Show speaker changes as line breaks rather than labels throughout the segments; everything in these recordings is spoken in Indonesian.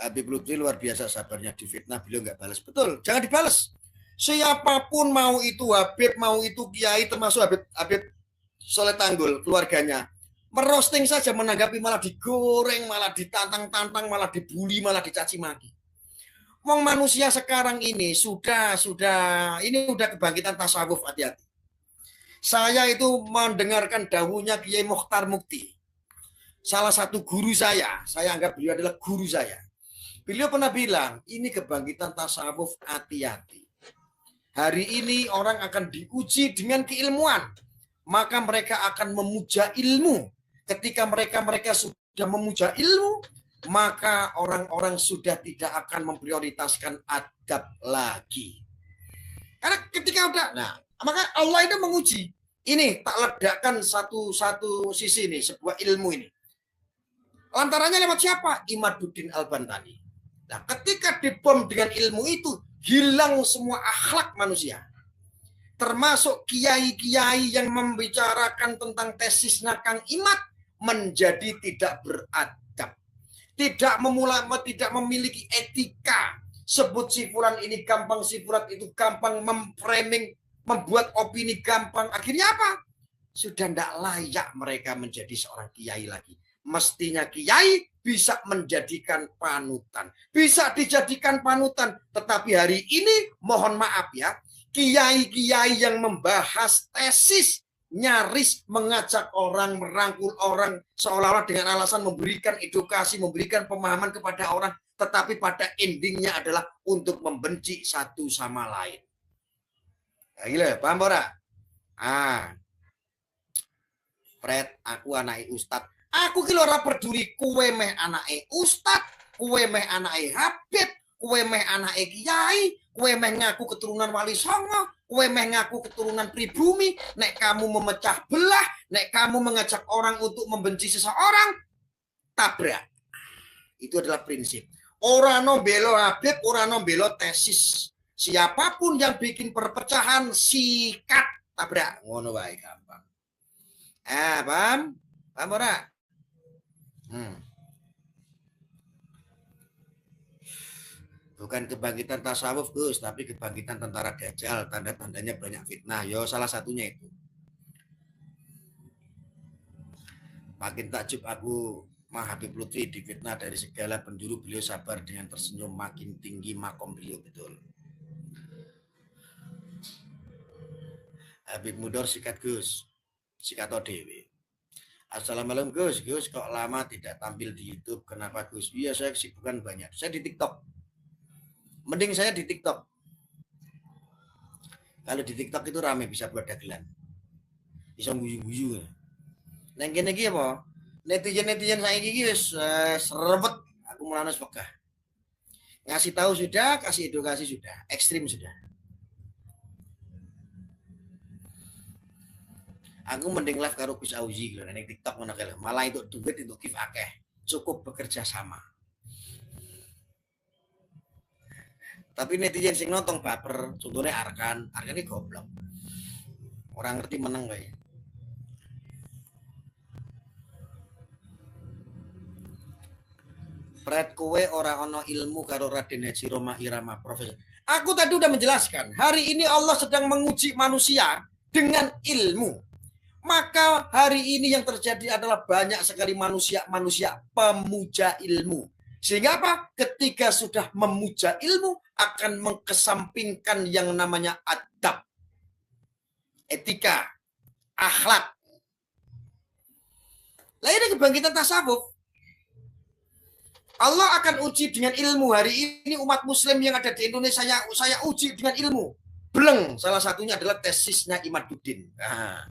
Habib Lutfi luar biasa sabarnya, difitnah beliau nggak balas. Betul, jangan dibalas. Siapapun, mau itu Habib, mau itu Kiai, termasuk Habib Soleh Tanggul, keluarganya, merosting saja, menanggapi malah digoreng, malah ditantang-tantang, malah dibully, malah dicaci maki. Wong manusia sekarang ini sudah ini udah kebangkitan tasawuf, hati-hati. Saya itu mendengarkan dawuhnya Kiai Mokhtar Mukti, salah satu guru saya anggap beliau adalah guru saya. Beliau pernah bilang, ini kebangkitan tasawuf, hati-hati. Hari ini orang akan diuji dengan keilmuan, maka mereka akan memuja ilmu. Ketika mereka sudah memuja ilmu, maka orang-orang sudah tidak akan memprioritaskan adab lagi. Karena ketika udah, maka Allah itu menguji. Ini tak ledakan satu sisi ini, sebuah ilmu ini. Lantarannya lewat siapa? Imaduddin Al-Bantani. Nah, ketika dibom dengan ilmu itu, hilang semua akhlak manusia. Termasuk kiai-kiai yang membicarakan tentang tesisnya Kang Imad menjadi tidak beradab. Tidak memiliki etika. Sebut si fulan ini gampang, si fulan itu gampang, memframing, membuat opini gampang. Akhirnya apa? Sudah tidak layak mereka menjadi seorang kiai lagi. Mestinya kiai bisa menjadikan panutan, bisa dijadikan panutan. Tetapi hari ini mohon maaf ya, kiai-kiai yang membahas tesis nyaris mengajak orang, merangkul orang, seolah-olah dengan alasan memberikan edukasi, memberikan pemahaman kepada orang, tetapi pada endingnya adalah untuk membenci satu sama lain. Ya, gila, paham ora? Fred, aku anake Ustad. Aku ki ora peduli kowe meh anake Ustad, kowe meh anake Habib, kowe meh anake Kiai, kowe meh ngaku keturunan Wali Songo, kowe meh ngaku keturunan pribumi. Nek kamu memecah belah, nek kamu mengajak orang untuk membenci seseorang, tabrak. Itu adalah prinsip. Ora no belo Habib, ora no belo tesis. Siapapun yang bikin perpecahan, sikat, tabrak. Ngono wae gampang. Paham? Paham ora? Bukan kebangkitan tasawuf, Gus, tapi kebangkitan tentara Dajjal. Tanda-tandanya banyak fitnah. Yo, salah satunya itu. Makin takjub aku, Habib Lutfi difitnah dari segala penjuru, beliau sabar dengan tersenyum, makin tinggi makom beliau, betul. Habib Mudor sikat Gus, sikat Dewi. Assalamualaikum Gus, Gus kok lama tidak tampil di YouTube, kenapa Gus? Iya, saya kesibukan banyak, saya di TikTok. Mending saya di TikTok. Kalau di TikTok itu rame, bisa buat dagelan, bisa guyu-guyu. Neng kene iki apa? Netizen saiki iki wis serebet, aku mulane pegah. Ngasih tahu sudah, kasih edukasi sudah, ekstrim sudah. Aku mending live karo Gus Auzi gitu, ning TikTok ngono kae. Malah itu duit itu give akeh. Cukup bekerja sama. Tapi netizen sing nonton baper, contohnya Arkan ini goblok. Orang ngerti menang kayak. Pret kowe ora ono ilmu karo Raden Haji Roma Irama, Profesor. Aku tadi udah menjelaskan, hari ini Allah sedang menguji manusia dengan ilmu. Maka hari ini yang terjadi adalah banyak sekali manusia pemuja ilmu. Sehingga apa? Ketika sudah memuja ilmu, akan mengkesampingkan yang namanya adab, etika, akhlak. Lah ini kebangkitan tasawuf. Allah akan uji dengan ilmu. Hari ini umat muslim yang ada di Indonesia, saya uji dengan ilmu. Bleng, salah satunya adalah tesisnya Imaduddin. Nah,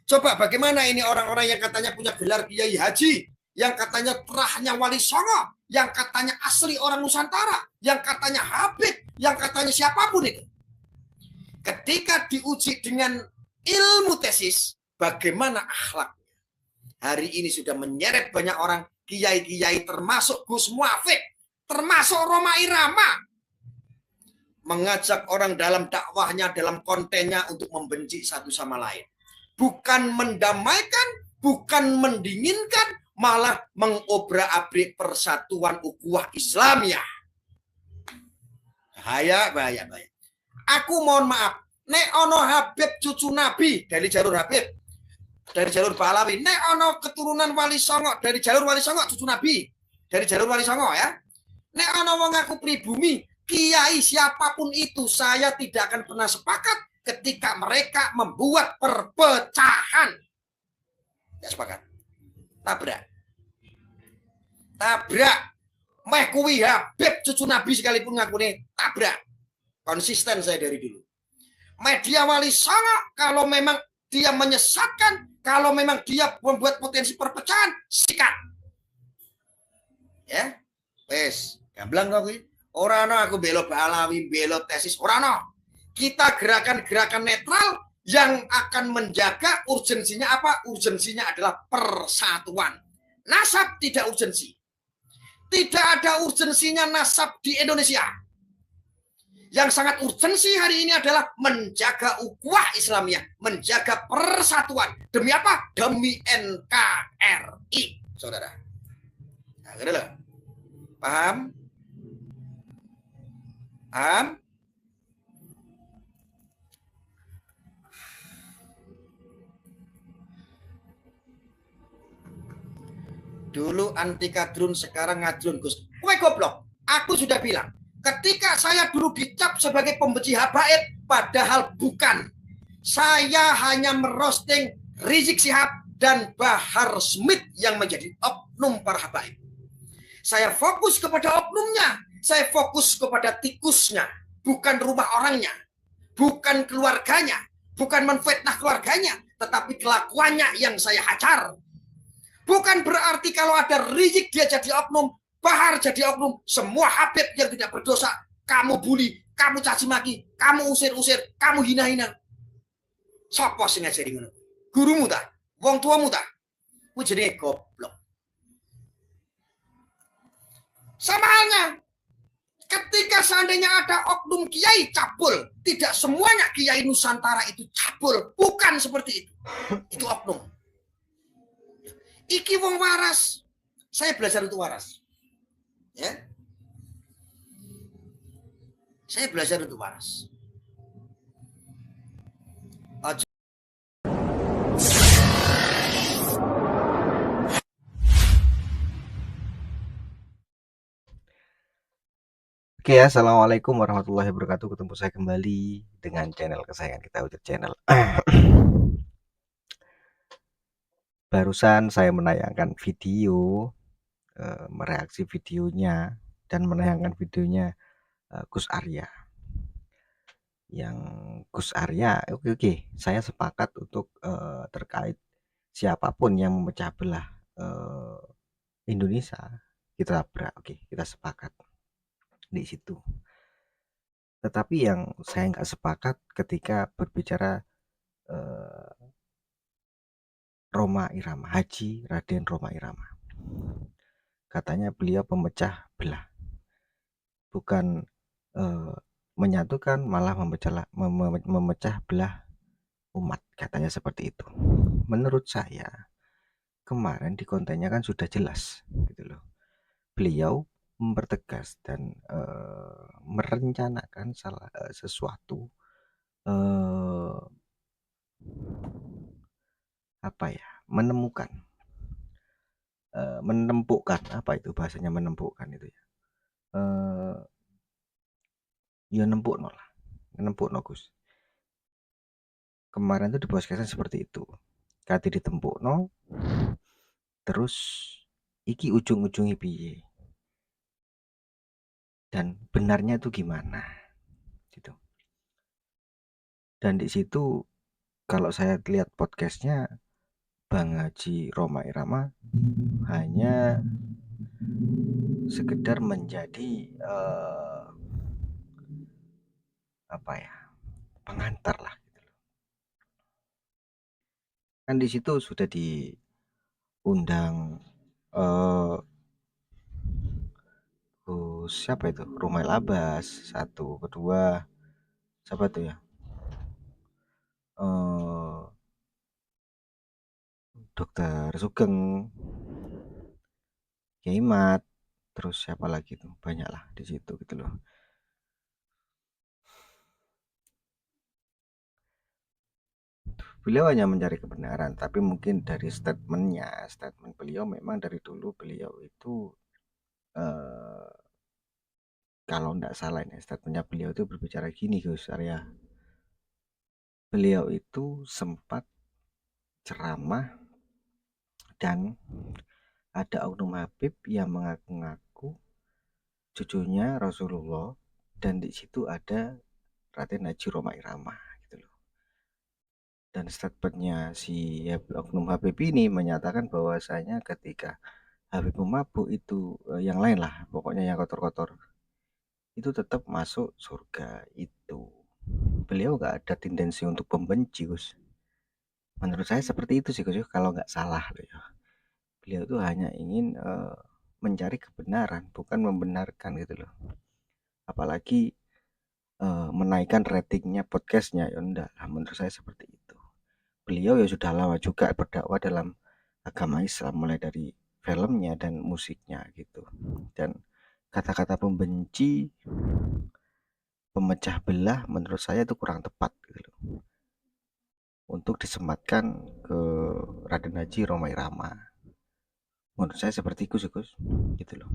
coba bagaimana ini orang-orang yang katanya punya gelar Kiai Haji, yang katanya terahnya Wali Songo, yang katanya asli orang Nusantara, yang katanya Habib, yang katanya siapapun itu. Ketika diuji dengan ilmu tesis, bagaimana akhlaknya? Hari ini sudah menyeret banyak orang, kiai-kiai termasuk Gus Muafik, termasuk Roma Irama, mengajak orang dalam dakwahnya, dalam kontennya untuk membenci satu sama lain. Bukan mendamaikan, bukan mendinginkan, malah mengobrak-abrik persatuan ukhuwah Islamiyah. Bahaya. Aku mohon maaf, nek ono Habib cucu Nabi dari jalur Habib, dari jalur Pahlawi, nek ono keturunan Wali Songo dari jalur Wali Songo cucu Nabi, dari jalur Wali Songo ya. Nek ono wong aku pribumi, kiai siapapun itu, saya tidak akan pernah sepakat ketika mereka membuat perpecahan. Tidak sepakat. Tabrak. Meh kuwi Habib cucu Nabi sekalipun ngaku nih, tabrak. Konsisten saya dari dulu. Media Wali Songo kalau memang dia menyesatkan, kalau memang dia membuat potensi perpecahan, sikat. Ya, wes, gamblang kok kuwi. Ora ana aku belo Pahlawi, belo tesis, ora ana. Kita gerakan-gerakan netral yang akan menjaga urgensinya apa? Urgensinya adalah persatuan. Nasab tidak urgensi. Tidak ada urgensinya nasab di Indonesia. Yang sangat urgensi hari ini adalah menjaga ukhuwah Islamiyah, menjaga persatuan. Demi apa? Demi NKRI, saudara. Nah, gitu loh. Paham? Paham? Dulu anti kadrun, sekarang ngadrun, Gus. Kue goblok. Aku sudah bilang, ketika saya dulu dicap sebagai pembenci habaib, padahal bukan. Saya hanya merosting Rizik Syihab dan Bahar Smith yang menjadi oknum para habaib. Saya fokus kepada oknumnya, saya fokus kepada tikusnya, bukan rumah orangnya, bukan keluarganya, bukan menfitnah keluarganya, tetapi kelakuannya yang saya hajar. Bukan berarti kalau ada Rizik dia jadi oknum, Bahar jadi oknum, semua habib yang tidak berdosa kamu bully, kamu caci maki, kamu usir-usir, kamu hina-hina. Sopo sing ngajari ngono? Gurumu ta? Wong tuamu ta? Kuwi jenenge goblok. Sama halnya ketika seandainya ada oknum kiai cabul, tidak semuanya kiai Nusantara itu cabul, bukan seperti itu. Itu oknum. Iki wong waras. Saya belajar untuk waras. Ya. Saya belajar untuk waras.
Oke, assalamualaikum warahmatullahi wabarakatuh. Ketemu saya kembali dengan channel kesayangan kita, Ujar Channel. Barusan saya menayangkan video, mereaksi videonya dan menayangkan videonya Gus Arya. Yang Gus Arya, oke, saya sepakat untuk terkait siapapun yang memecah belah Indonesia, kita sepakat di situ. Tetapi yang saya nggak sepakat ketika berbicara Rhoma Irama, Haji Raden Rhoma Irama. Katanya beliau pemecah belah, bukan menyatukan, malah memecah belah umat, katanya seperti itu. Menurut saya kemarin di kontennya kan sudah jelas gitu loh. Beliau mempertegas dan merencanakan sesuatu menempuhkan apa itu bahasanya, menempuhkan itu ya, ya nempuk Gus. Kemarin tuh di podcastan seperti itu, kati ditempuk no, terus iki ujung-ujungnya piye dan benarnya itu gimana gitu. Dan di situ kalau saya lihat podcastnya Bang Haji Rhoma Irama hanya sekedar menjadi pengantar lah gitu loh. Kan di situ sudah diundang siapa itu, Rumail Abbas satu, kedua siapa tuh ya, Dokter Sugeng, Kiai Mat, terus siapa lagi tuh, banyak lah di situ gitu loh. Beliau hanya mencari kebenaran, tapi mungkin dari statement beliau memang dari dulu beliau itu eh, kalau tidak salah ini statementnya beliau itu berbicara gini Gus Arya. Beliau itu sempat ceramah dan ada oknum Habib yang mengaku-ngaku cucunya Rasulullah dan di situ ada Raden Haji Roma Irama gitu loh. Dan statementnya si oknum Habib ini menyatakan bahwasanya ketika Habib mabuk itu yang lain lah, pokoknya yang kotor-kotor itu tetap masuk surga itu. Beliau nggak ada tendensi untuk membenci Gus. Menurut saya seperti itu sih Gus, kalau nggak salah loh ya. Beliau itu hanya ingin mencari kebenaran, bukan membenarkan gitu loh. Apalagi menaikkan ratingnya podcastnya, ya enggak lah, menurut saya seperti itu. Beliau ya sudah lama juga berdakwah dalam agama Islam, mulai dari filmnya dan musiknya gitu. Dan kata-kata pembenci, pemecah belah, menurut saya itu kurang tepat gitu loh, untuk disematkan ke Raden Haji Roma Irama. Menurut saya seperti itu sih Gus, gitu loh.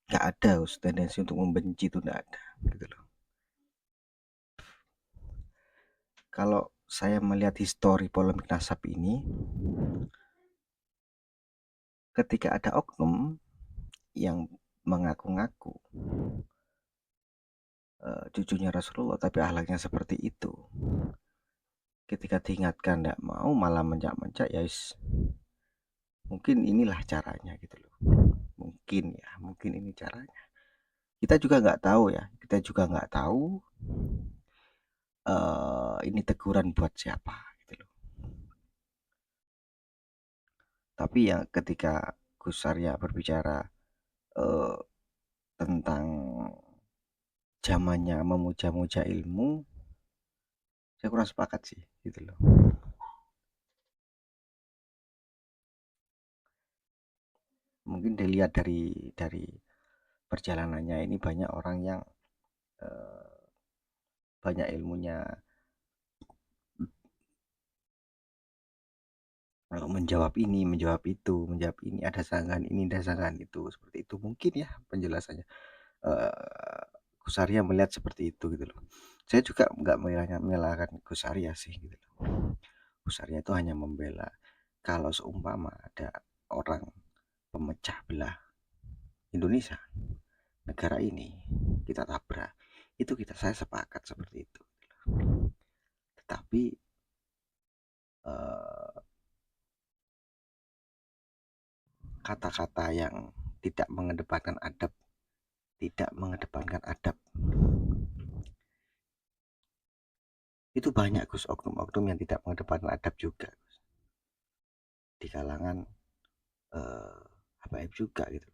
Nggak ada Gus, tendensi untuk membenci itu nggak ada gitu loh. Kalau saya melihat histori polemik nasab ini, ketika ada oknum yang mengaku-ngaku cucunya Rasulullah tapi ahlaknya seperti itu, ketika diingatkan tidak mau malah mencak-mencak, ya mungkin inilah caranya gitu loh. Mungkin ini caranya. Kita juga nggak tahu ya, kita juga nggak tahu ini teguran buat siapa gitu loh. Tapi yang ketika Gus Arya berbicara eh, tentang zamannya memuja-muja ilmu, saya kurang sepakat sih gitu loh. Mungkin dilihat dari perjalanannya, ini banyak orang yang eh, banyak ilmunya, menjawab ini, menjawab itu, menjawab ini, ada sanggahan ini, ada sanggahan itu, seperti itu mungkin ya penjelasannya. eh Gus Arya melihat seperti itu gitu loh. Saya juga nggak menyalahkan Gus Arya sih gitu loh. Gus Arya itu hanya membela kalau seumpama ada orang pemecah belah Indonesia, negara ini kita tabrak, itu saya sepakat seperti itu. Tetapi eh, kata-kata yang tidak mengedepankan adab, itu banyak Gus, oknum-oknum yang tidak mengedepankan adab juga Gus. Di kalangan Habaib juga gitu.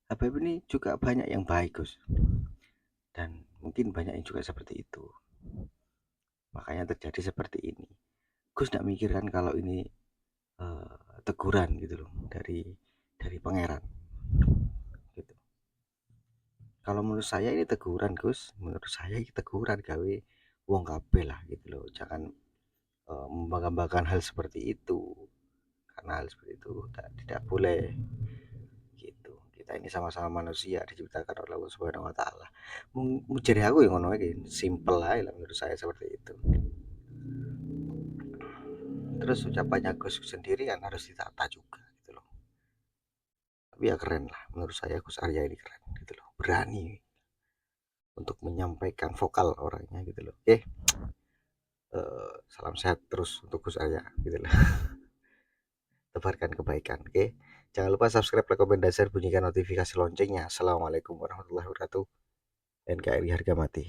Habaib ini juga banyak yang baik Gus, dan mungkin banyak yang juga seperti itu, makanya terjadi seperti ini. Gus tidak mikirkan kalau ini teguran gitu loh, dari pangeran gitu. Kalau menurut saya ini teguran Gus, menurut saya ini teguran gawe wong kabeh lah gitu loh. Jangan membanggakan hal seperti itu, karena hal seperti itu tidak boleh gitu. Kita ini sama-sama manusia diciptakan oleh Allah Subhanahu wa taala. Jadi aku yang ngono iki simple aja lah, menurut saya seperti itu. Terus ucapannya Gus sendiri kan harus ditata juga gitu loh. Tapi ya keren lah, menurut saya Gus Arya ini keren gitu loh, berani untuk menyampaikan vokal orangnya gitu loh. Oke, salam sehat terus untuk Gus Arya gitu loh. Tebarkan kebaikan. Oke, jangan lupa subscribe, like, komen, dan share, bunyikan notifikasi loncengnya. Assalamualaikum warahmatullahi wabarakatuh. NKRI harga mati.